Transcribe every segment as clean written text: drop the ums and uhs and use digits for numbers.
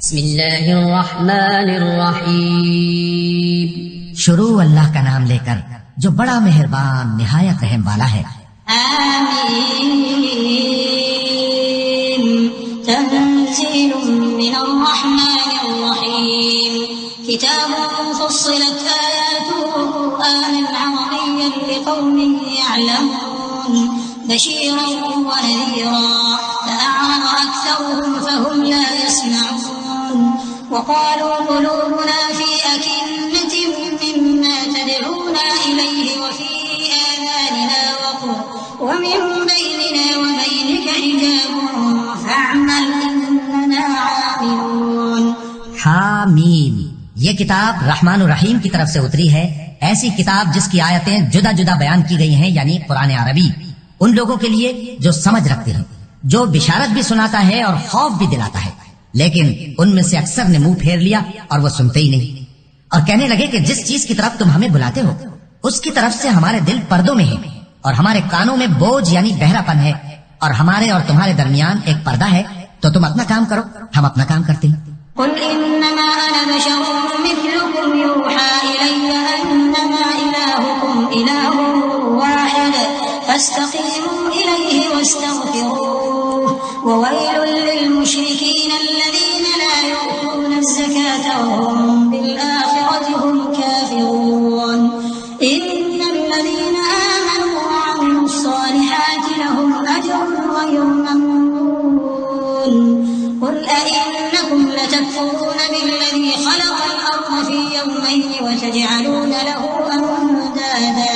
बिस्मिल्लाहिर्रहमानिर्रहीम। शुरू अल्लाह का नाम लेकर जो बड़ा मेहरबान निहायत रहम वाला है। आमीन। तंज़ीलुम मिनर्रहमानिर्रहीम। किताबुन फुस्सिलत आयातुहु क़ुरआनन अरबिय्यन लिक़ौमिन यअलमून बशीरन व नज़ीरा फ़अअरज़ अक्सरुहुम फ़हुम ला यस्मऊन वक़ालू क़ुलूबुना फ़ी अकिन्नतिन मिम्मा तदऊना इलैहि व फ़ी आज़ानिना वक़र व मिन बैनिना व बैनिक हिजाबुन फ़अअमल इन्नना आमिलून। हामीम। ये किताब रहमान और रहीम की तरफ से उतरी है, ऐसी किताब जिसकी आयतें जुदा जुदा बयान की गई हैं, यानी कुरान अरबी, उन लोगों के लिए जो समझ रखते हैं, जो बिशारत भी सुनाता है और खौफ भी दिलाता है। लेकिन उनमें से अक्सर ने मुंह फेर लिया और वो सुनते ही नहीं, और कहने लगे कि जिस चीज की तरफ तुम हमें बुलाते हो उसकी तरफ से हमारे दिल पर्दों में है और हमारे कानों में बोझ यानी बहरापन है, और हमारे और तुम्हारे दरमियान एक पर्दा है, तो तुम अपना काम करो, हम अपना काम करते हैं। कुल इन्नमा अना बशरुम मिथलुकुम यूहा इलैया अन्नमा इलाहुकुम इलाहुन वाहिद फस्तक़ीमू इलैहि वस्तग़फिरूह ववैलुल लिलमुश्रिकीन अल्लज़ीना ला यु'तूना ज़काता वहुम बिलआखिरति हुम काफ़िरून। इन्नल लज़ीना आमनू वअमिलुस सालिहाति लहुम अज्रुन ग़य्रु ममनून। कुल अइन्नकुम लतकफुरून बिल्लज़ी ख़लक़ल अर्ज़ फ़ी यawmayn वतजअलून लहू अंदादा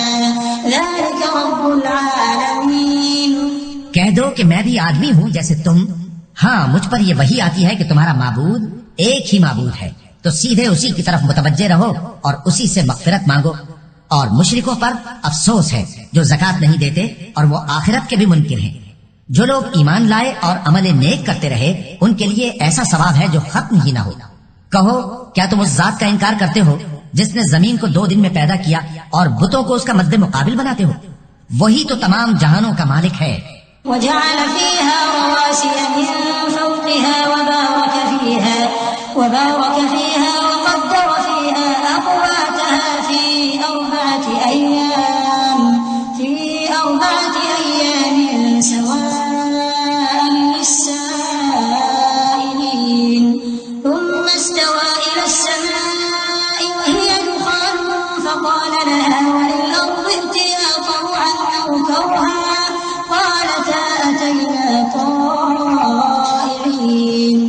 ज़ालिका रब्बुल आलमीन। कह दो कि मैं भी आदमी हूँ जैसे तुम। हाँ, मुझ पर ये वही आती है कि तुम्हारा माबूद एक ही माबूद है, तो सीधे उसी की तरफ मुतवज्जे रहो और उसी से मग़फ़िरत मांगो। और मुशरिकों पर अफसोस है जो ज़कात नहीं देते और वो आखिरत के भी मुनकिर हैं। जो लोग ईमान लाए और अमल नेक करते रहे, उनके लिए ऐसा सवाब है जो खत्म ही ना हो। कहो, क्या तुम उस जात का इनकार करते हो जिसने जमीन को 2 दिन में पैदा किया और बुतों को उसका मद्दे मुकाबिल बनाते हो? वही तो तमाम जहानों का मालिक है। वजअल फ़ीहा रवासिय मिन फ़ौक़िहा वबारक फ़ीहा वक़द्दर फ़ीहा अक़वातहा फ़ी अरबअति अय्यामिन सवाअन लिस्साइलिन। ثم استوى إلى السماء وهي دخان فقال لها وللأرض ائتيا طوعا أو كرها قالتا أتينا طائعين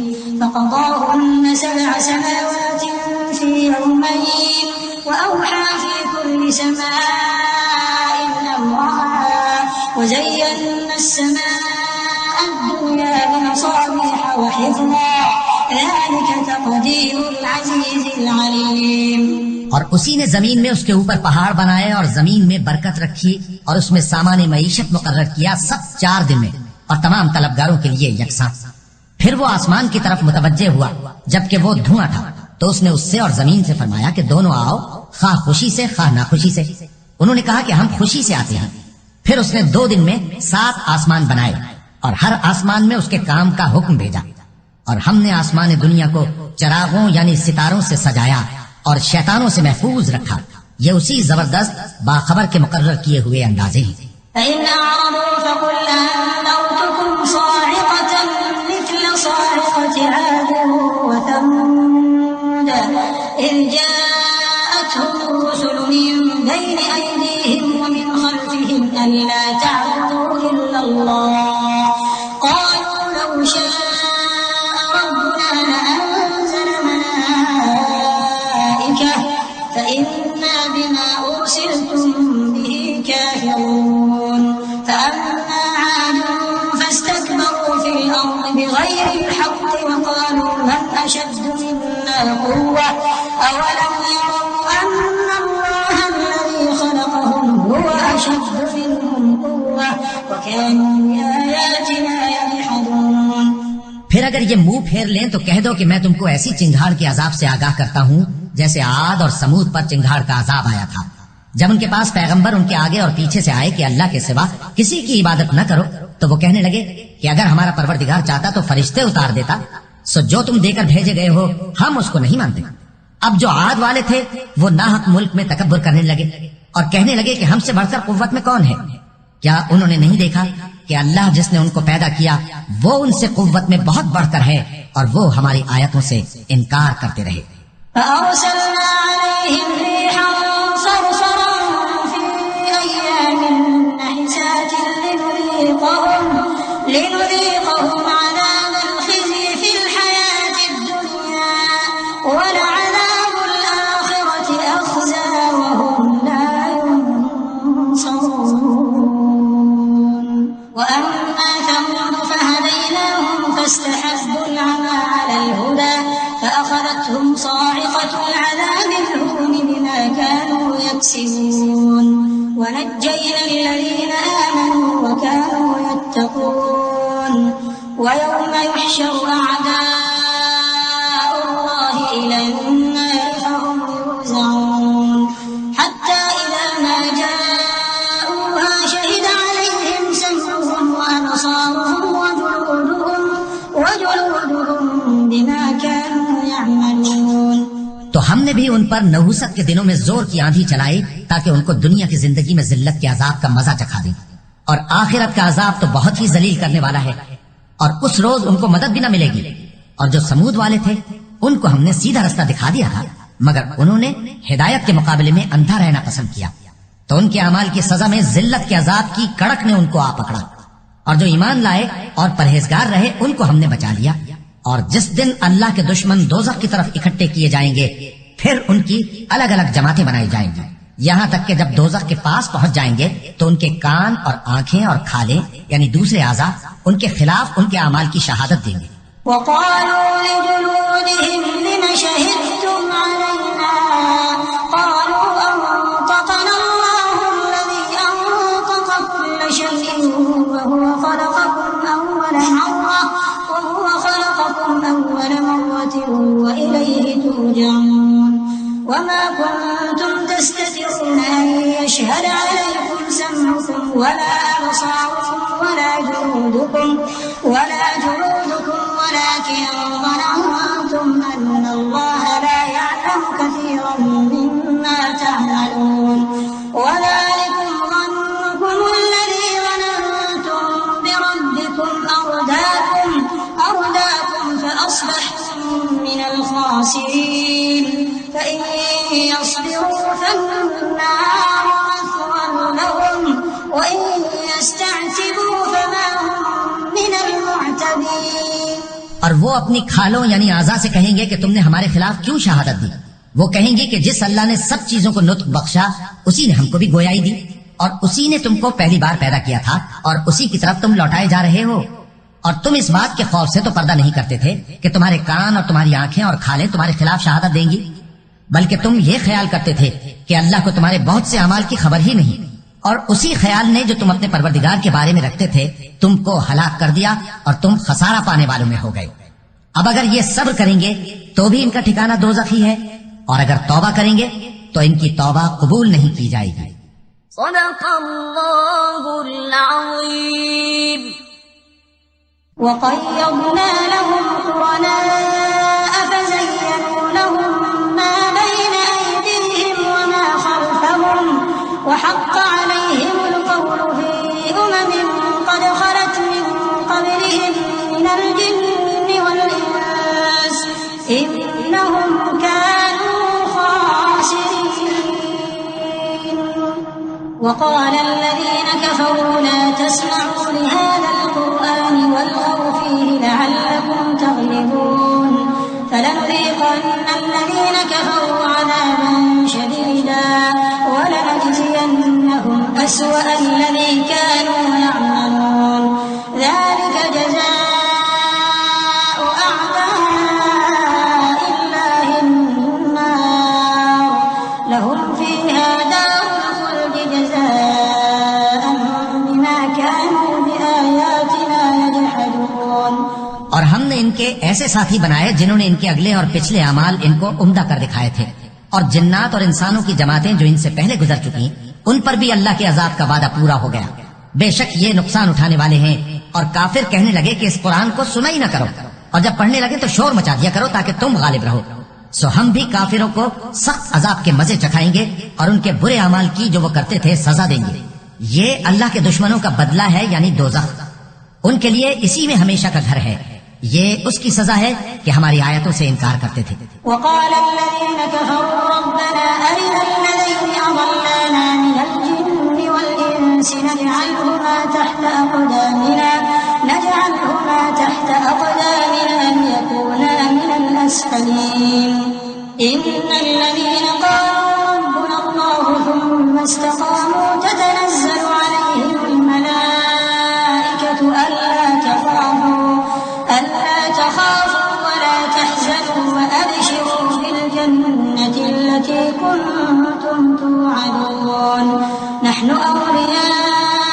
فقضاهن 7 سماوات في يومين وأوحى في كل سماء أمرها وزينا السماء الدنيا بمصابيح وحفظا ذلك तक़दीर अज़ीज़ अल-अलीम। और उसी ने जमीन में उसके ऊपर पहाड़ बनाए और जमीन में बरकत रखी और उसमें सामान मईशत मुकर्रर किया, सब 4 दिन में और तमाम तलबगारों के लिए यकसां। फिर वो आसमान की तरफ मुतवज्जे हुआ जबकि वो धुआं था, तो उसने उससे और जमीन से फरमाया कि दोनों आओ, खा खुशी से खा नाखुशी से। उन्होंने कहा कि हम खुशी से आते हैं। फिर उसने 2 दिन में 7 आसमान बनाए और हर आसमान में उसके काम का हुक्म भेजा, और हमने आसमान दुनिया को चरागों यानी सितारों से सजाया और शैतानों से महफूज रखा। ये उसी जबरदस्त बाखबर के मुकर्रर किए हुए अंदाजे हैं। فإن أعرضوا فقل أنذرتكم صاعقة مثل صاعقة عاد وثمود إذ جاءتهم الرسل من بين أيديهم ومن خلفهم ألا تعبدوا إلا الله قالوا لو شاء ربنا لأنزل ملائكة فإنا بما أرسلتم به كافرون فأما عاد فاستكبروا في الأرض بغير الحق وقالوا من أشد منا قوة أولم يروا أن الله الذي خلقهم هو أشد منهم قوة وكانوا بآياتنا يجحدون। फिर अगर ये मुंह फेर लें तो कह दो कि मैं तुमको ऐसी चिंगाड़ के अजाब से आगाह करता हूँ जैसे आद और समूद पर चिंगाड़ का अजाब आया था, जब उनके पास पैगंबर उनके आगे और पीछे से आए कि अल्लाह के सिवा किसी की इबादत न करो, तो वो कहने लगे कि अगर हमारा परवरदिगार चाहता तो फरिश्ते उतार देता, सो जो तुम देकर भेजे गए हो हम उसको नहीं मानते। अब जो आद वाले थे वो नाहक मुल्क में तकब्बुर करने लगे और कहने लगे कि हमसे बढ़कर कुव्वत में कौन है। क्या उन्होंने नहीं देखा कि अल्लाह जिसने उनको पैदा किया वो उनसे कुव्वत में बहुत बढ़कर है और वो हमारी आयतों से इनकार करते रहे। فاستحبوا العمى على الهدى فأخذتهم صاعقة العذاب الهون بما كانوا يكسبون ونجينا الذين آمنوا وكانوا يتقون ويوم يحشر أعداء الله إلى النار فهم يوزعون حتى إذا ما جاءوها شهد عليهم سمعهم وأبصارهم وجلودهم بما كانوا يعملون। तो हमने भी उन पर नहुसत के दिनों में जोर की आंधी चलाई ताकि उनको दुनिया की जिंदगी में जिल्लत के अजाब का मजा चखा दें, और आखिरत का अजाब तो बहुत ही जलील करने वाला है और उस रोज उनको मदद भी न मिलेगी। और जो समूद वाले थे उनको हमने सीधा रास्ता दिखा दिया था, मगर उन्होंने हिदायत के मुकाबले में अंधा रहना पसंद किया, तो उनके अमाल की सजा में जिल्लत के अजाब की कड़क ने उनको आ पकड़ा। और जो ईमान लाए और परहेजगार रहे उनको हमने बचा लिया। और जिस दिन अल्लाह के दुश्मन दोज़ख की तरफ इकट्ठे किए जाएंगे फिर उनकी अलग अलग जमातें बनाई जाएंगी, यहाँ तक कि जब दोज़ख के पास पहुंच जाएंगे तो उनके कान और आंखें और खाले यानी दूसरे आज़ा उनके खिलाफ उनके अमाल की शहादत देंगे। وما كنتم تستترون أن يشهد عليكم سمعكم ولا أبصاركم ولا جلودكم ولكن ظننتم أن الله لا يعلم كثيرا مما تعملون وذلكم ظنكم الذي ظننتم بربكم أرداكم فأصبحتم من الخاسرين فإن يصبروا فالنار مثوى لهم وإن يستعتبوا فما هم من المعتبين। और वो अपनी खालों यानी आज़ा से कहेंगे कि तुमने हमारे खिलाफ क्यों शहादत दी। वो कहेंगे कि जिस अल्लाह ने सब चीजों को नुत्क बख्शा उसी ने हमको भी गोयाई दी और उसी ने तुमको पहली बार पैदा किया था और उसी की तरफ तुम लौटाए जा रहे हो। और तुम इस बात के खौफ से तो पर्दा नहीं करते थे कि तुम्हारे कान और तुम्हारी आंखें और खालें तुम्हारे खिलाफ शहादत देंगी, बल्कि तुम ये ख्याल करते थे कि अल्लाह को तुम्हारे बहुत से अमाल की खबर ही नहीं। और उसी ख्याल ने जो तुम अपने परवरदिगार के बारे में रखते थे तुमको हलाक कर दिया और तुम खसारा पाने वालों में हो गए। अब अगर ये सब्र करेंगे तो भी इनका ठिकाना दोज़ख ही है, और अगर तौबा करेंगे तो इनकी तौबा कबूल नहीं की जाएगी। وَقَيَّضْنَا لَهُمْ قُرَنَاءَ فَزَيَّنُوا لَهُم مَّا بَيْنَ أَيْدِيهِمْ وَمَا خَلْفَهُمْ وَحَقَّ عَلَيْهِمُ الْقَوْلُ فِي أُمَمٍ قَدْ خَلَتْ مِن قَبْلِهِم مِّنَ الْجِنِّ وَالْإِنسِ إِنَّهُمْ كَانُوا خَاسِرِينَ وَقَالَ الَّذِينَ كَفَرُوا لَا تَسْمَعُوا لِهَٰذَا الْقُرْآنِ وَالْغَوْا فِيهِ لَعَلَّكُمْ تَغْلِبُونَ فَلَنُذِيقَنَّ الَّذِينَ كَفَرُوا عَذَابًا شَدِيدًا وَلَنَجْزِيَنَّهُمْ أَسْوَأَ الَّذِي كَانُوا يَعْمَلُونَ ذَلِكَ جَزَاءُ أَعْدَاءِ اللَّهِ النَّارُ لَهُمْ فِيهَا دَارُ الْخُلْدِ جَزَاءً بِمَا كَانُوا بِآيَاتِنَا يَجْحَدُونَ। और हमने इनके ऐसे साथी बनाए जिन्होंने इनके अगले और पिछले अमाल इनको उम्दा कर दिखाए थे, और जिन्नात और इंसानों की जमातें जो इनसे पहले गुजर चुकी उन पर भी अल्लाह के अजाब का वादा पूरा हो गया। बेशक ये नुकसान उठाने वाले हैं। और काफिर कहने लगे कि इस कुरान को सुना ही न करो, और जब पढ़ने लगे तो शोर मचा दिया करो ताकि तुम गालिब रहो। सो हम भी काफिरों को सख्त अजाब के मजे चखाएंगे और उनके बुरे अमाल की जो वो करते थे सजा देंगे। ये अल्लाह के दुश्मनों का बदला है, यानी दोज़ख। उनके लिए इसी में हमेशा का घर है। ये उसकी सजा है कि हमारी आयतों से इनकार करते थे। वक़ाल अल्लज़ीना कफ़रू रब्बना अरिना अल्लज़ीना अज़ल्लाना मिनल जिन्नि वल इंसि नजअलहुमा तहता अक़दामिना लियकूना मिनल असफलीन। इन्नल लज़ीना क़ालू रब्बुना अल्लाहु थुम्मा इस्तक़ामू ततनज़्ज़लु अलैहिमुल मलाइकतु अल्ला तख़ाफू वला तहज़नू वअबशिरू बिल जन्नति allati kuntum तुअदून नहनु औलियाउकुम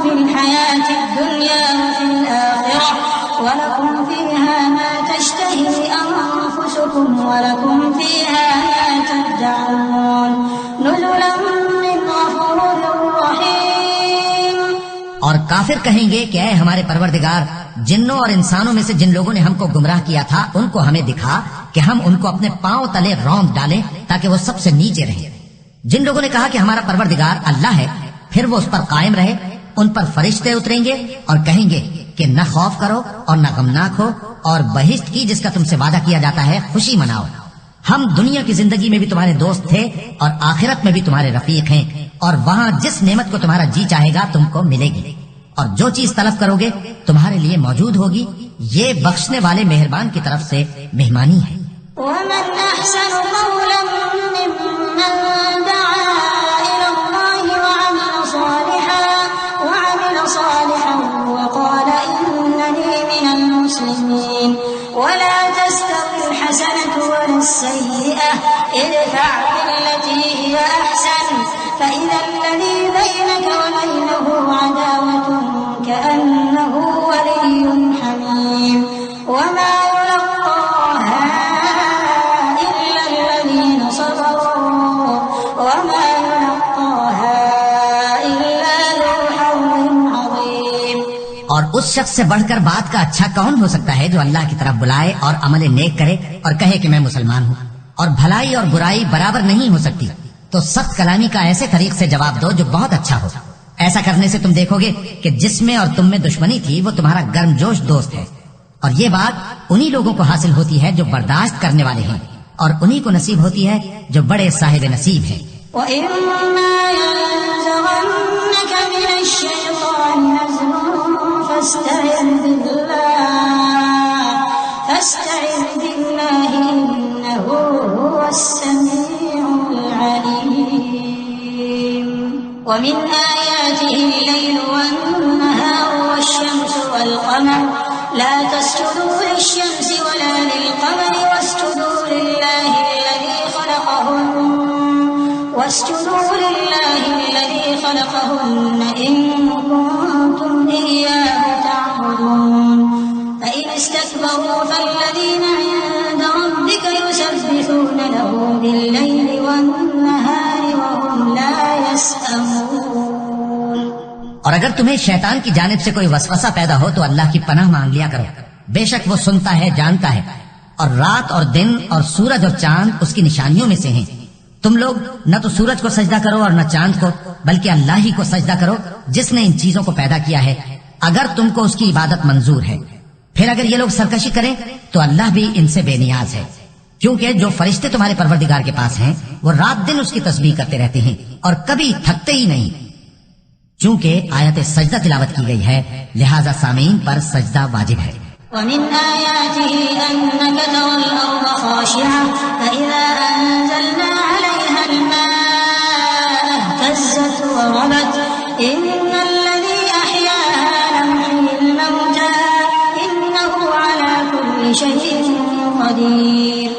फिल हयाति दुनिया वफिल आखिरह वलकुम फीहा मा तश्तही अनफुसुकुम वलकुम फीहा मा तदअून नुज़ुलन मिन गफूरिर रहीम। और काफिर कहेंगे कि ऐ हमारे परवरदिगार, जिन्नों और इंसानों में से जिन लोगों ने हमको गुमराह किया था उनको हमें दिखा कि हम उनको अपने पांव तले रौंद डालें ताकि वो सबसे नीचे रहें। जिन लोगों ने कहा कि हमारा परवरदिगार अल्लाह है, फिर वो उस पर कायम रहे, उन पर फरिश्ते उतरेंगे और कहेंगे कि न खौफ करो और न गमनाक हो, और बहिश्त की जिसका तुमसे वादा किया जाता है खुशी मनाओ। हम दुनिया की जिंदगी में भी तुम्हारे दोस्त थे और आखिरत में भी तुम्हारे रफीक हैं, और वहाँ जिस नेमत को तुम्हारा जी चाहेगा तुमको मिलेगी, और जो चीज तलब करोगे तुम्हारे लिए मौजूद होगी। ये बख्शने वाले मेहरबान की तरफ से मेहमानी है। वमन अहसनु क़ौलन मिम्मन दअा इलल्लाहि वअमिल सालिहन वक़ाल इन्ननी मिनल मुस्लिमीन वला तस्तविल हसनतु वलस्सय्यिअह इदफ़अ बिल्लती हिय अहसन फ़इज़ा अल्लज़ी बैनक वबैनहु अदावतुन कअन्नहु वलिय्युन हमीम वमा युलक़्क़ाहा इल्ला अल्लज़ीना सबरू वमा युलक़्क़ाहा इल्ला ज़ू हज़्ज़िन अज़ीम। और उस शख्स से बढ़कर बात का अच्छा कौन हो सकता है जो अल्लाह की तरफ बुलाए और अमल नेक करे और कहे कि मैं मुसलमान हूँ। और भलाई और बुराई बराबर नहीं हो सकती, तो सख्त कलामी का ऐसे तरीक से जवाब दो जो बहुत अच्छा हो। ऐसा करने से तुम देखोगे कि जिसमें और तुम में दुश्मनी थी वो तुम्हारा गर्मजोश दोस्त है। और ये बात उन्हीं लोगों को हासिल होती है जो बर्दाश्त करने वाले हैं, और उन्हीं को नसीब होती है जो बड़े साहिब नसीब हैं। वइम्मा यंज़गन्नक मिनश शैतानि नज़्गुन फस्तइज़ बिल्लाहि इन्नहु हुवस समीउल अलीम। वमिन आयातिहि अल-लैलु वन-नहारु वश-शम्सु वल-क़मर ला तस्जुदू लिश-शम्सि वला लिल-क़मरि वस्जुदू लिल्लाहि الذي خلقهن إن كنتم إياه تعبدون فإن استكبروا فالذين عند ربك يسبحون له بالليل والنهار وهم لا يسأمون। और अगर तुम्हें शैतान की जानिब से कोई वसवसा पैदा हो तो अल्लाह की पनाह मांग लिया करो। बेशक वो सुनता है, जानता है, और रात और दिन और सूरज और चांद उसकी निशानियों में से हैं। तुम लोग न तो सूरज को सजदा करो और न चांद को, बल्कि अल्लाह ही को सजदा करो जिसने इन चीजों को पैदा किया है, अगर तुमको उसकी इबादत मंजूर है। फिर अगर ये लोग सरकशी करें तो अल्लाह भी इनसे बेनियाज है, क्योंकि जो फरिश्ते तुम्हारे परवरदिगार के पास हैं वो रात दिन उसकी तस्बीह करते रहते हैं और कभी थकते ही नहीं। चूंकि आयत सजदा तिलावत की गई है, लिहाजा सामीन पर सजदा वाजिब है। ومن آياته أنك ترى الأرض خاشعة فإذا أنزلنا عليها الماء اهتزت وربت إن الذي أحياها لمحيي الموتى إنه على كل شيء قدير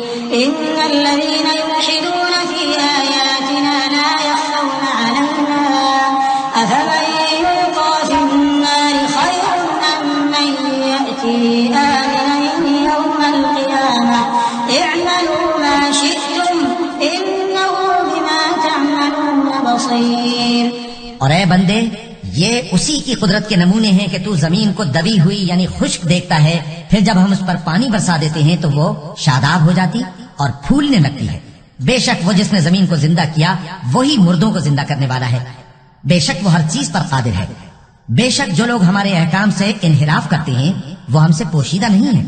إن الذين يلحدون في آياتنا لا يخفون علينا أفمن يلقى في النار خير أم من يأتي آمنا يوم القيامة اعملوا ما شئتم إنه بما تعملون بصير। और ऐ बंदे, ये उसी की कुदरत के नमूने हैं कि तू जमीन को दबी हुई यानी खुश्क देखता है, फिर जब हम उस पर पानी बरसा देते हैं तो वो शादाब हो जाती और फूलने लगती है। बेशक वो जिसने जमीन को जिंदा किया वही मुर्दों को जिंदा करने वाला है। बेशक वो हर चीज पर कादिर है। बेशक जो लोग हमारे अहकाम से इन्हिराफ करते हैं वो हमसे पोशीदा नहीं है।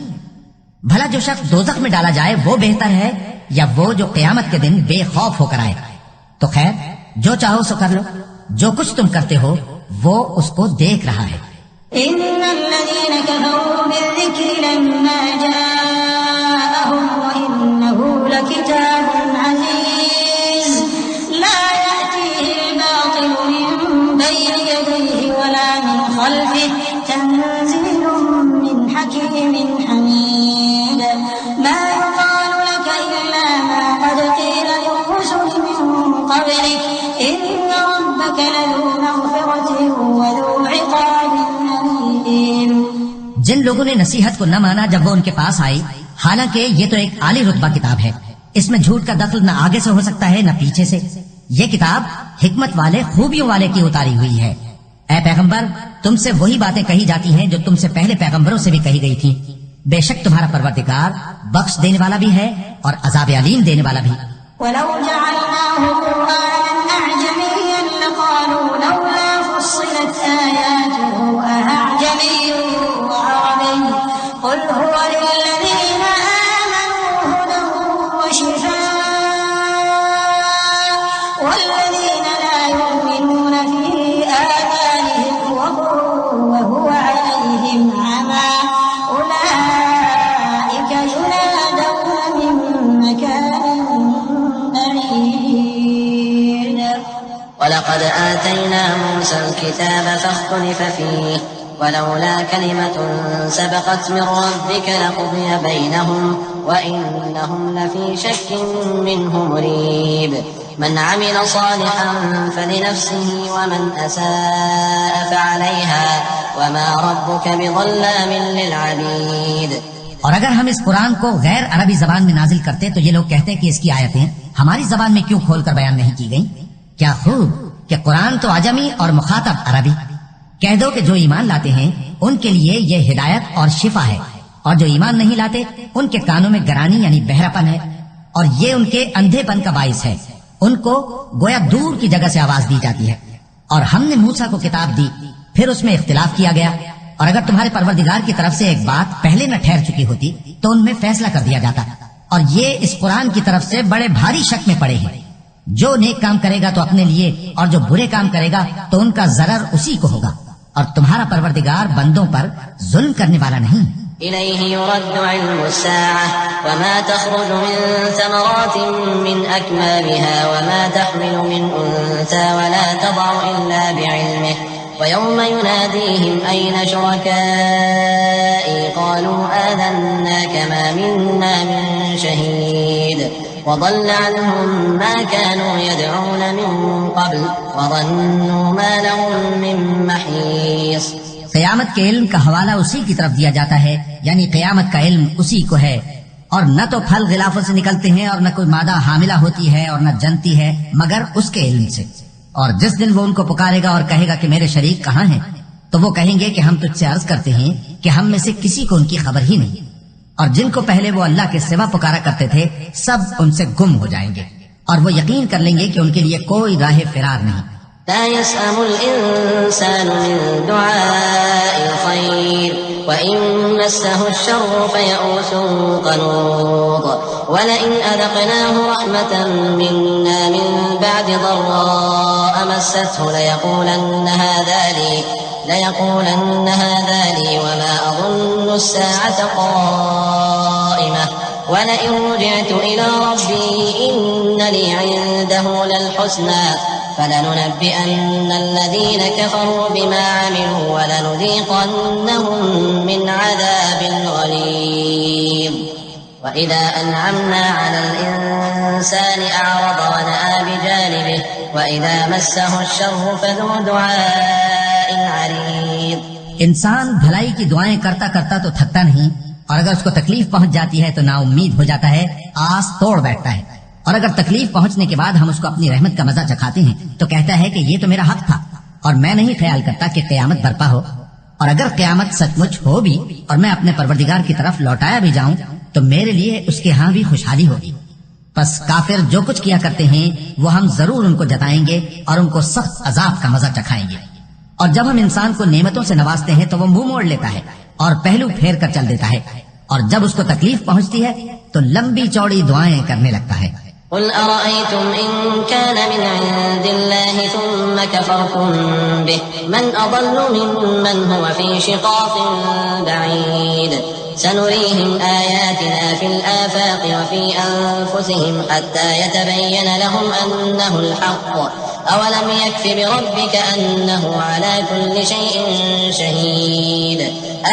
भला जो शख्स दोज़ख में डाला जाए वो बेहतर है या वो जो क़यामत के दिन बेखौफ होकर आए? तो खैर, जो चाहो सो कर लो, जो कुछ तुम करते हो वो उसको देख रहा है। इन्नल्लज़ीना कफ़रू बिज़्ज़िक्रि लम्मा जाअहुम व इन्नहु लकिताबुन अज़ीज़ ला यातीहिल बातिलु मिन बैनि यदैहि वला मिन खल्फिहि तंज़ीलुम मिन हकीमिन हमीद मा युक़ालु लका इल्ला मा क़द क़ील लिर्रुसुलि मिन क़ब्लिक इन्न रब्बक लज़ू मग़फ़िरतिन व ज़ू इक़ाबिन अलीम। जिन लोगों ने नसीहत को न माना जब वो उनके पास आई, हालांकि ये तो एक आली रुतबा किताब है, इसमें झूठ का दखल न आगे से हो सकता है न पीछे से। ये किताब हिकमत वाले, खूबियों वाले की उतारी हुई है। ऐ पैगंबर, तुमसे वही बातें कही जाती हैं जो तुमसे पहले पैगंबरों से भी कही गई थी। बेशक तुम्हारा परवरदिगार बख्श देने वाला भी है और अज़ाब अलीम देने वाला भी। वलौ जअलनाहु क़ुरआनन अअजमिय्यन लक़ालू लौला फुस्सिलत आयातुहु अअजमिय्युन व अरबिय्युन क़ुल हुवा लिल्लज़ीना आमनू हुदन व शिफ़ाअ वल्लज़ीना ला युमिनूना फ़ी आज़ानिहिम वक़्रुन व हुवा अलैहिम अमा उलाइका युनादौना मिन मकानिन बईद। वलक़द आतैना मूसा अल-किताब फ़ख्तुलिफ़ फ़ीहि वलौला कलिमतुन सबक़त मिन रब्बिक लक़ुदिय बैनहुम व इन्नहुम लफ़ी शक्किन मिन्हु मुरीब। मन अमिल सालिहन फलिनफ़्सिहि व मन असाअ फ़अलैहा व मा रब्बुक बिज़ल्लामिन लिलअबीद। और अगर हम इस कुरान को गैर अरबी जबान में नाजिल करते तो ये लोग कहते कि इसकी आयतें हमारी जबान में क्यों खोलकर बयान नहीं की गईं? क्या खूब कि कुरान तो अजमी और मुखातब अरबी। कह दो कि जो ईमान लाते हैं उनके लिए ये हिदायत और शिफा है, और जो ईमान नहीं लाते उनके कानों में गरानी यानी बहरापन है, और ये उनके अंधेपन का बाइस है। उनको गोया दूर की जगह से आवाज दी जाती है। और हमने मूसा को किताब दी, फिर उसमें इख्तिलाफ किया गया, और अगर तुम्हारे परवरदिगार की तरफ से एक बात पहले न ठहर चुकी होती तो उनमें फैसला कर दिया जाता। और ये इस कुरान की तरफ से बड़े भारी शक में पड़े हैं। जो नेक काम करेगा तो अपने लिए, और जो बुरे काम करेगा तो उनका जरर उसी को होगा। और तुम्हारा परवरदिगार बंदों पर जुल्म करने वाला नहीं। इलैहि युरद्दु इल्मु अस्साअह व मा तख़रुजु मिन समरातिन मिन अकमामिहा व मा तहमिलु मिन उन्सा व ला तदअु इल्ला बिइल्मिहि व यौम युनादीहिम ऐन शुरकाई क़ालू आज़न्नाका मा मिन्ना मिन शहीद व ضل عنهم ما كانوا يدعون من قبل وظنوا ما لهم من محيص। क़यामत के इल्म का हवाला उसी की तरफ दिया जाता है, यानी क़यामत का इल्म उसी को है। और न तो फल गिलाफों से निकलते हैं और न कोई मादा हामिला होती है और न जनती है मगर उसके इल्म से। और जिस दिन वो उनको पुकारेगा और कहेगा कि मेरे शरीक कहाँ हैं, तो वो कहेंगे कि हम तुझसे अर्ज करते हैं कि हम में से किसी को उनकी खबर ही नहीं। और जिनको पहले वो अल्लाह के सिवा पुकारा करते थे सब उनसे गुम हो जाएंगे, और वो यकीन कर लेंगे कि उनके लिए कोई राह फिरार नहीं। ला यसअमुल इंसानु मिन दुआइल खैर व इन मस्सहु अश्शर्रु फयऊसुन क़नूत व लइन अज़क़नाहु रहमतन मिन्ना मिन बअदि ضراء मस्सतहु लयक़ूलन्न हाज़ा ली व मा अज़ुन्नु अस्साअत क़ाइमह व लइन रुजिअतु इला रब्बी इन्न ली इंदहु लल-हुस्ना فلننبئن الذين كفروا بما عملوا ولنذيقنهم من عذاب غليظ وإذا أنعمنا على الإنسان أعرض ونأى بجانبه وإذا مسه الشر فذو دعاء عريض। इंसान भलाई की दुआएं करता करता तो थकता नहीं, और अगर उसको तकलीफ पहुंच जाती है तो नाउम्मीद हो जाता है, आस तोड़ बैठता है। और अगर तकलीफ पहुंचने के बाद हम उसको अपनी रहमत का मजा चखाते हैं तो कहता है कि ये तो मेरा हक था और मैं नहीं ख्याल करता कि क़यामत बर्पा हो, और अगर क़यामत सचमुच हो भी और मैं अपने परवरदिगार की तरफ लौटाया भी जाऊं तो मेरे लिए उसके यहाँ भी खुशहाली होगी। बस काफिर जो कुछ किया करते हैं वो हम जरूर उनको जताएंगे और उनको सख्त अजाब का मजा चखाएंगे। और जब हम इंसान को नेमतों से नवाजते हैं तो वो मुंह मोड़ लेता है और पहलू फेर कर चल देता है, और जब उसको तकलीफ पहुंचती है तो लंबी चौड़ी दुआएं करने लगता है। قل أرأيتم إن كان من عند الله ثم كفرتم به من أضل ممن هو في شقاق بعيد سنريهم آياتنا في الآفاق وفي أنفسهم حتى يتبين لهم أنه الحق أولم يكف بربك أنه على كل شيء شهيد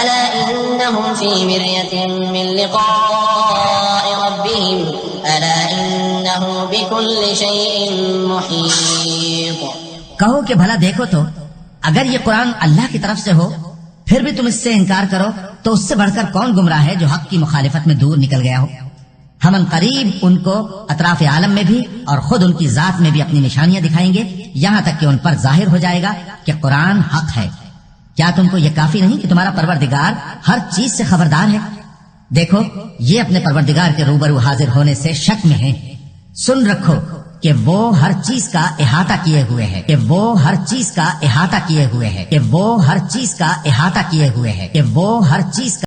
ألا إنهم في مرية من لقاء ربهم ألا إنه بكل شيء محيط। कहो कि भला देखो तो अगर ये कुरान अल्लाह की तरफ से हो फिर भी तुम इससे इनकार करो तो उससे बढ़कर कौन गुमराह है जो हक की मुखालिफत में दूर निकल गया हो। हम अनकरीब उनको अतराफ आलम में भी और खुद उनकी जात में भी अपनी निशानियां दिखाएंगे, यहाँ तक कि उन पर जाहिर हो जाएगा कि कुरान हक है। क्या तुमको ये काफी नहीं कि तुम्हारा परवरदिगार हर चीज से खबरदार है? देखो ये अपने परवरदिगार के रूबरू हाजिर होने से शक में हैं। सुन रखो कि वो हर चीज का इहाता किए हुए है, कि वो हर चीज का इहाता किए हुए है, कि वो हर चीज का इहाता किए हुए है, कि वो हर चीज